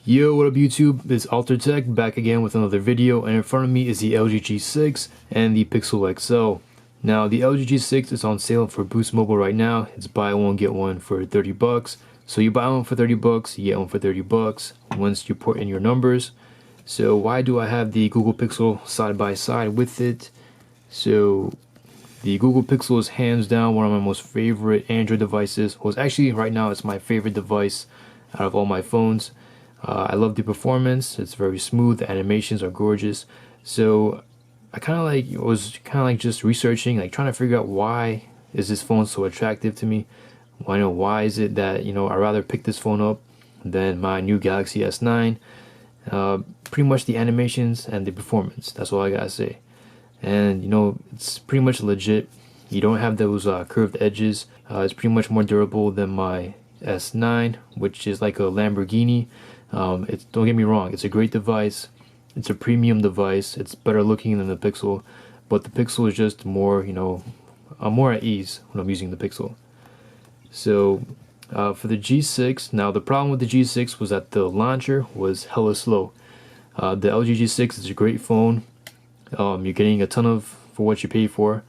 Yo, what up YouTube? It's AlterTech back again with another video, and in front of me is the LG G6 and the Pixel XL. Now the LG G6 is on sale for Boost Mobile right now. It's buy one get one for 30 bucks. So you buy one for 30 bucks, you get one for 30 bucks once you put in your numbers. So why do I have the Google Pixel side by side with it? So the Google Pixel is hands down one of my most favorite Android devices. Well, actually right now it's my favorite device out of all my phones. I love the performance. It's very smooth. The animations are gorgeous. So I was just researching, like trying to figure out why is this phone so attractive to me. Why is it that I'd rather pick this phone up than my new Galaxy S9. Pretty much the animations and the performance. That's all I gotta say. And it's pretty much legit. You don't have those curved edges. It's pretty much more durable than my S9, which is like a Lamborghini. Don't get me wrong, it's a great device. It's a premium device. It's better looking than the Pixel, but the Pixel is just more, I'm more at ease when I'm using the Pixel. So for the G6, now the problem with the G6 was that the launcher was hella slow. The LG G6 is a great phone. You're getting a ton for what you pay for,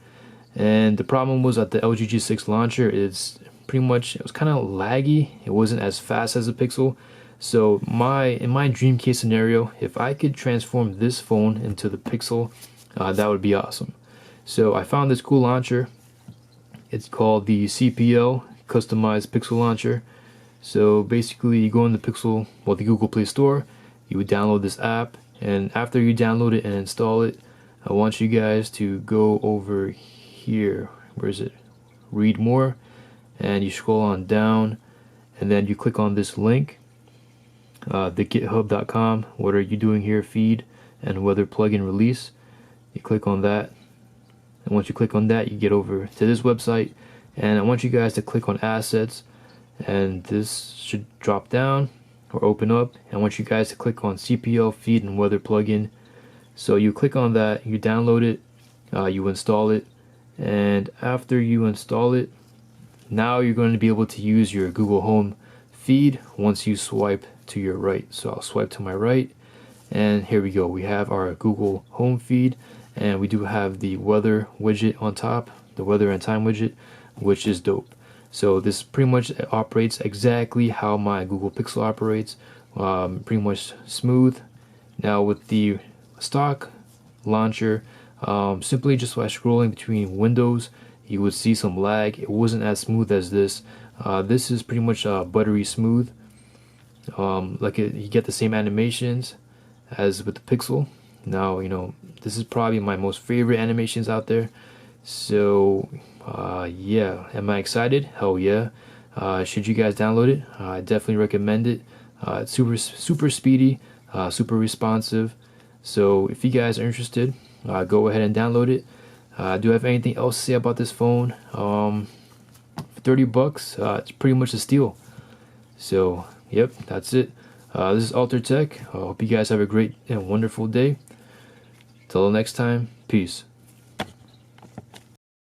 and the problem was that the LG G6 launcher is it was kind of laggy. It wasn't as fast as the Pixel. So in my dream case scenario, if I could transform this phone into the Pixel, that would be awesome. So I found this cool launcher. It's called the CPL Customized Pixel Launcher. So basically you go in the the Google Play Store, you would download this app, and after you download it and install it, I want you guys to go over here. Where is it? Read more, and you scroll on down, and then you click on this link. The github.com, what are you doing here feed and weather plugin release. You click on that, and once you click on that, you get over to this website, and I want you guys to click on assets, and this should drop down or open up. I want you guys to click on CPL feed and weather plugin. So you click on that, you download it, you install it, and after you install it, now you're going to be able to use your Google Home feed once you swipe to your right. So I'll swipe to my right, and here we go. We have our Google Home feed, and we do have the weather widget on top, the weather and time widget, which is dope. So this pretty much operates exactly how my Google Pixel operates, pretty much smooth. Now with the stock launcher, simply just by scrolling between windows, you would see some lag. It wasn't as smooth as this. This is pretty much buttery smooth. You get the same animations as with the Pixel. Now this is probably my most favorite animations out there. So yeah, am I excited? Hell yeah. Should you guys download it? I definitely recommend it. It's super speedy, super responsive. So if you guys are interested, go ahead and download it. Do I have anything else to say about this phone? For 30 bucks, it's pretty much a steal. So yep, that's it. This is AlterTech. I hope you guys have a great and wonderful day. Till next time, peace.